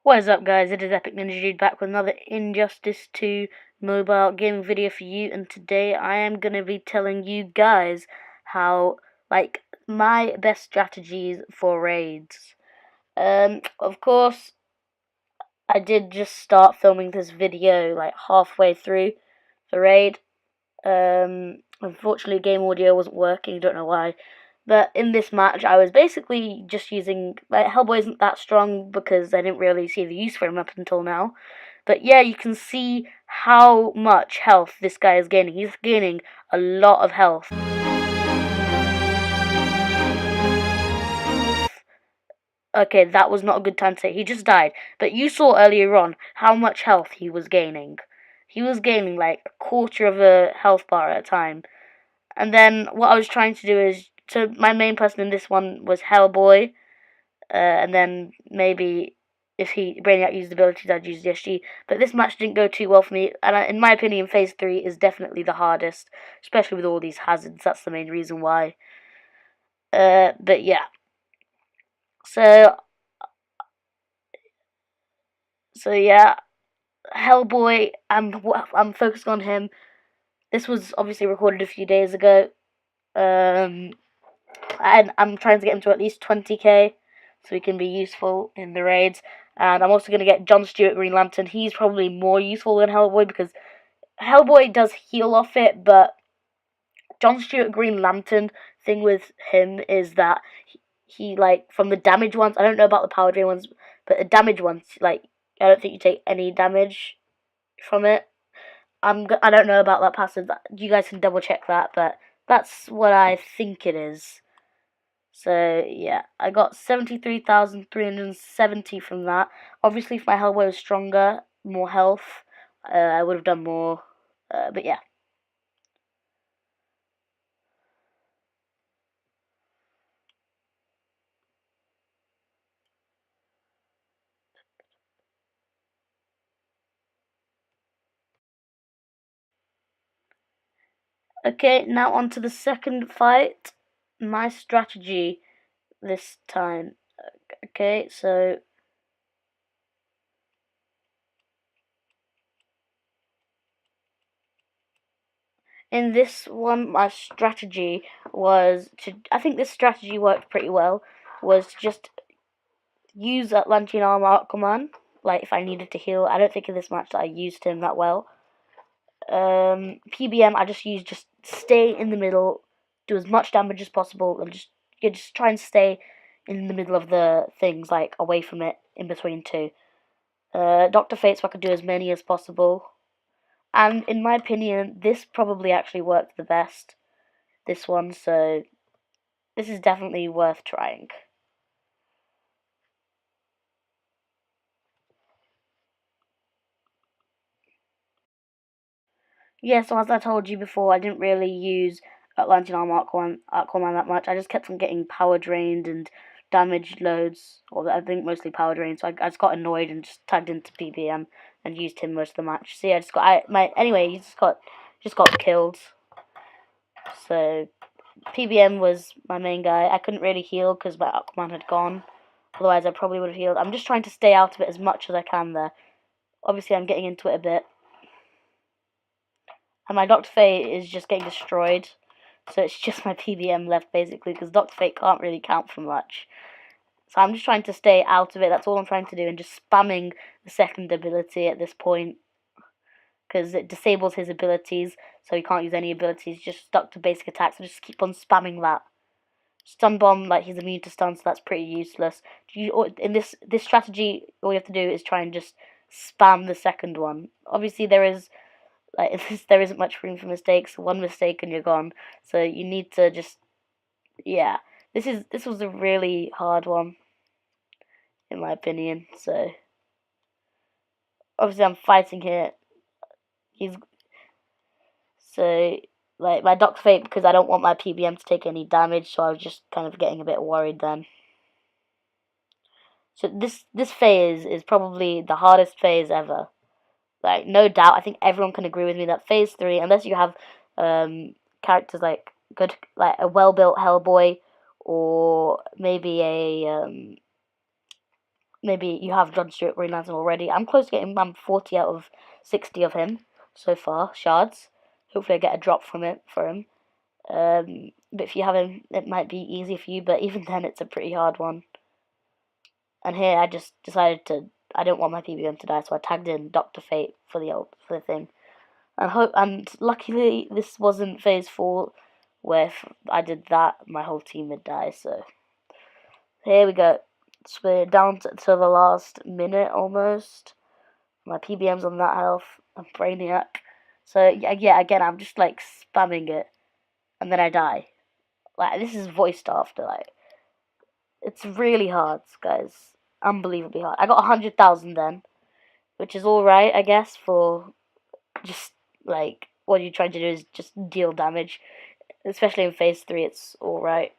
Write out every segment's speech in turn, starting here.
What is up, guys? It is Epic Ninja Dude back with another Injustice 2 mobile gaming video for you, and today I am going to be telling you guys how, my best strategies for raids. Of course, I did just start filming this video, halfway through the raid. Unfortunately, game audio wasn't working, don't know why. But in this match, I was basically just using, Hellboy isn't that strong because I didn't really see the use for him up until now. But yeah, you can see how much health this guy is gaining. He's gaining a lot of health. Okay, that was not a good time to say. He just died. But you saw earlier on how much health he was gaining. He was gaining like a quarter of a health bar at a time. And then what I was trying to do is, so my main person in this one was Hellboy, and then maybe if Braniac used abilities, I'd use the SG. But this match didn't go too well for me, and in my opinion, Phase 3 is definitely the hardest, especially with all these hazards. That's the main reason why. But yeah. So yeah, Hellboy, I'm focused on him. This was obviously recorded a few days ago. And I'm trying to get him to at least 20k so he can be useful in the raids. And I'm also going to get John Stewart Green Lantern. He's probably more useful than Hellboy because Hellboy does heal off it, but John Stewart Green Lantern thing with him is that he from the damage ones, I don't know about the power drain ones, but the damage ones, I don't think you take any damage from it. I don't know about that passive. You guys can double check that, but that's what I think it is. So yeah, I got 73,370 from that. Obviously, if my Hellboy was stronger, more health, I would have done more. But yeah. Okay, now on to the second fight. My strategy this time. Okay, so in this one, my strategy was to, I think this strategy worked pretty well, was to just use Atlantean Armor Aquaman, if I needed to heal. I don't think in this match that I used him that well. PBM, I just stay in the middle, do as much damage as possible, and just try and stay in the middle of the things, away from it, in between two. Dr. Fate, so I could do as many as possible. And in my opinion, this probably actually worked the best, this one, so this is definitely worth trying. Yeah, so as I told you before, I didn't really use Atlantean Armor Aquaman that much. I just kept on getting power drained and damaged loads, or I think mostly power drained. So I just got annoyed and just tagged into PBM and used him most of the match. So yeah, anyway, he just got killed. So PBM was my main guy. I couldn't really heal because my Aquaman had gone. Otherwise, I probably would have healed. I'm just trying to stay out of it as much as I can there. Obviously, I'm getting into it a bit. And my Dr. Fate is just getting destroyed. So it's just my PBM left, basically, because Dr. Fate can't really count for much. So I'm just trying to stay out of it. That's all I'm trying to do. And just spamming the second ability at this point. Because it disables his abilities. So he can't use any abilities. Just stuck to basic attacks. So just keep on spamming that. Stun Bomb, he's immune to stun, so that's pretty useless. In this strategy, all you have to do is try and just spam the second one. Obviously, there isn't much room for mistakes. One mistake and you're gone. So you need to just, yeah. This was a really hard one, in my opinion. So obviously I'm fighting here. My Dr. Fate, because I don't want my PBM to take any damage, so I was just kind of getting a bit worried then. So this phase is probably the hardest phase ever. No doubt, I think everyone can agree with me that Phase 3, unless you have characters a well-built Hellboy, or maybe maybe you have John Stewart Green Lantern already. I'm close to getting. I'm 40 out of 60 of him so far. Shards. Hopefully, I get a drop from it for him. But if you have him, it might be easy for you. But even then, it's a pretty hard one. And here, I just decided to. I don't want my PBM to die, so I tagged in Doctor Fate for the thing. And luckily, this wasn't phase 4, where if I did that, my whole team would die. So here we go. So we're down to the last minute almost. My PBM's on that health. I'm Braniac. So yeah, again, I'm just like spamming it, and then I die. Like this is voiced after. Like it's really hard, guys. Unbelievably hard. I got 100,000 then, which is all right, I guess, for just like what you're trying to do is just deal damage. Especially in phase 3, it's all right.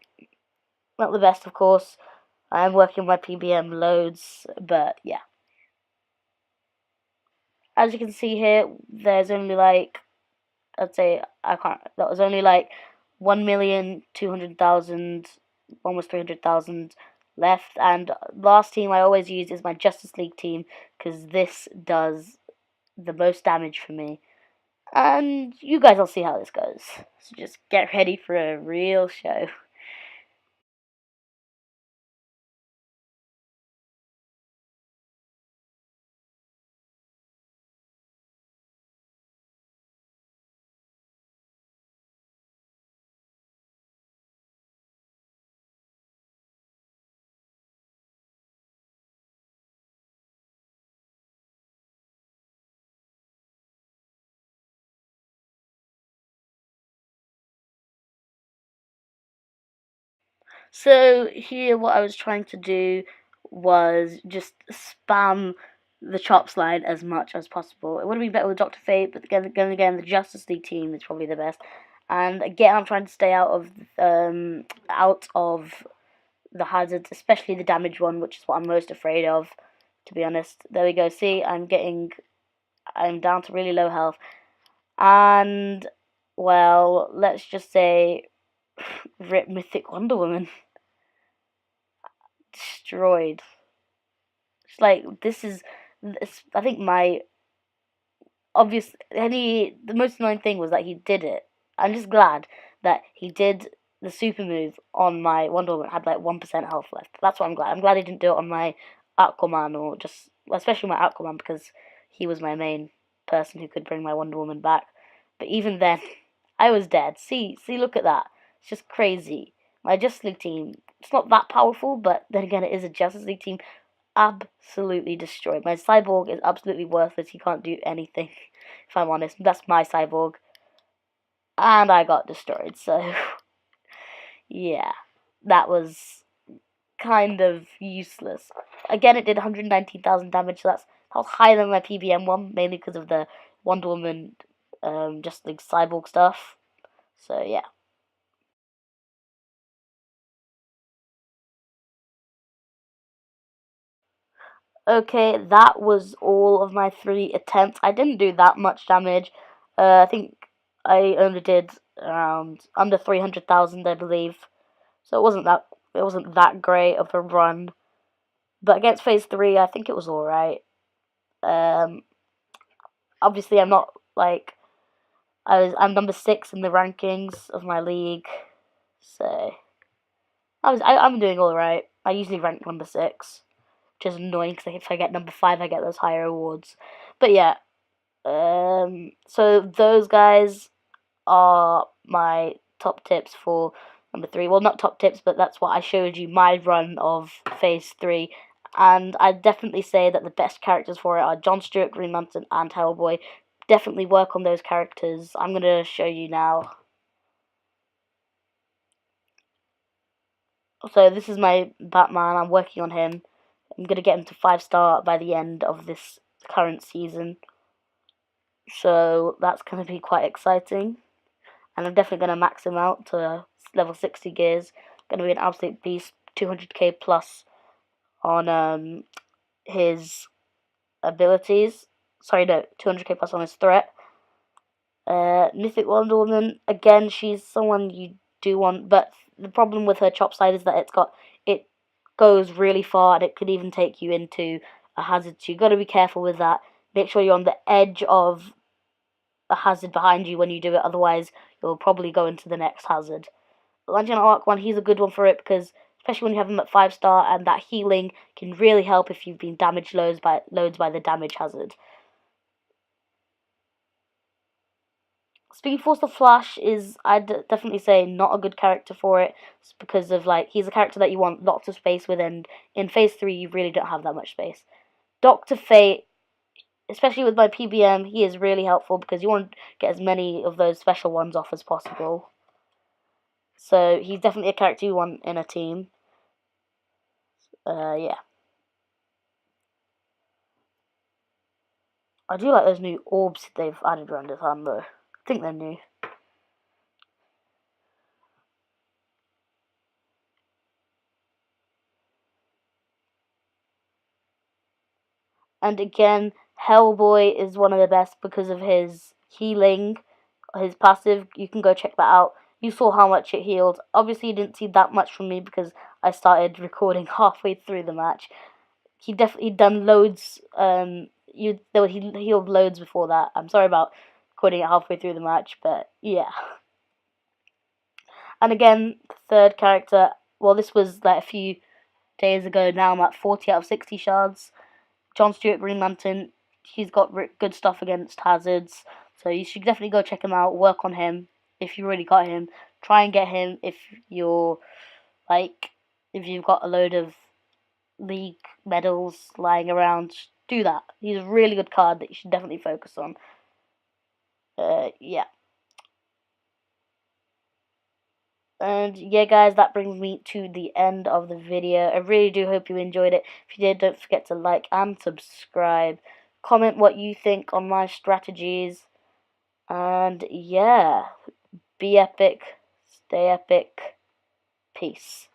Not the best, of course. I am working my PBM loads, but yeah. As you can see here, there's only like I'd say I can't. That was only like 1,200,000, almost 300,000 left. And last team I always use is my Justice League team because this does the most damage for me. And you guys will see how this goes. So just get ready for a real show. So here, what I was trying to do was just spam the chops line as much as possible. It would have been better with Doctor Fate, but again, the Justice League team is probably the best. And again, I'm trying to stay out of the hazards, especially the damage one, which is what I'm most afraid of. To be honest, there we go. See, I'm down to really low health, and well, let's just say, rip Mythic Wonder Woman destroyed. It's like I think my obvious the most annoying thing was that he did it. I'm just glad that he did the super move on my Wonder Woman. Had like 1% health left. That's what I'm glad. I'm glad he didn't do it on my Aquaman or just especially my Aquaman because he was my main person who could bring my Wonder Woman back. But even then, I was dead. See, look at that. It's just crazy. My Justice League team. It's not that powerful, but then again, it is a Justice League team absolutely destroyed. My cyborg is absolutely worthless. He can't do anything, if I'm honest. That's my cyborg. And I got destroyed, so yeah. That was kind of useless. Again, it did 119,000 damage, so that was higher than my PBM one, mainly because of the Wonder Woman, just like cyborg stuff. So yeah. Okay, that was all of my 3 attempts. I didn't do that much damage. I think I only did around under 300,000, I believe. So it wasn't that great of a run. But against phase 3, I think it was all right. Um, obviously, I'm not like I'm number 6 in the rankings of my league, so I'm doing all right. I usually rank number 6, which is annoying because if I get number 5, I get those higher awards. But yeah, so those guys are my top tips for number 3. Well, not top tips, but that's what I showed you my run of phase 3. And I'd definitely say that the best characters for it are John Stewart, Green Lantern, and Hellboy. Definitely work on those characters. I'm gonna show you now. So this is my Batman. I'm working on him. I'm gonna get him to 5-star by the end of this current season. So that's gonna be quite exciting. And I'm definitely going to max him out to level 60 gears. Going to be an absolute beast, 200k plus on his abilities. Sorry, no, 200k plus on his threat. Mythic Wonder Woman, again, she's someone you do want, but the problem with her chop side is that it goes really far, and it could even take you into a hazard. So you got to be careful with that. Make sure you're on the edge of a hazard behind you when you do it. Otherwise, you'll probably go into the next hazard. Lantern Arc one, he's a good one for it because especially when you have him at 5-star, and that healing can really help if you've been damaged loads by the damage hazard. Speed Force the Flash is, I'd definitely say, not a good character for it. It's because of, like, he's a character that you want lots of space with, and in Phase 3 you really don't have that much space. Dr. Fate, especially with my PBM, he is really helpful because you want to get as many of those special ones off as possible. So he's definitely a character you want in a team. Yeah. I do like those new orbs they've added around his hand, though. I think they're new. And again, Hellboy is one of the best because of his healing, his passive. You can go check that out. You saw how much it healed. Obviously, you didn't see that much from me because I started recording halfway through the match. He definitely done loads. He healed loads before that. I'm sorry about recording it halfway through the match, but yeah. And again, the third character. Well, this was like a few days ago. Now I'm at 40 out of 60 shards. John Stewart Green Lantern. He's got good stuff against hazards, so you should definitely go check him out. Work on him if you really got him. Try and get him if you're like if you've got a load of league medals lying around. Do that. He's a really good card that you should definitely focus on. Yeah. And yeah, guys, that brings me to the end of the video. I really do hope you enjoyed it. If you did, don't forget to like and subscribe. Comment what you think on my strategies. And yeah, be epic, stay epic, peace.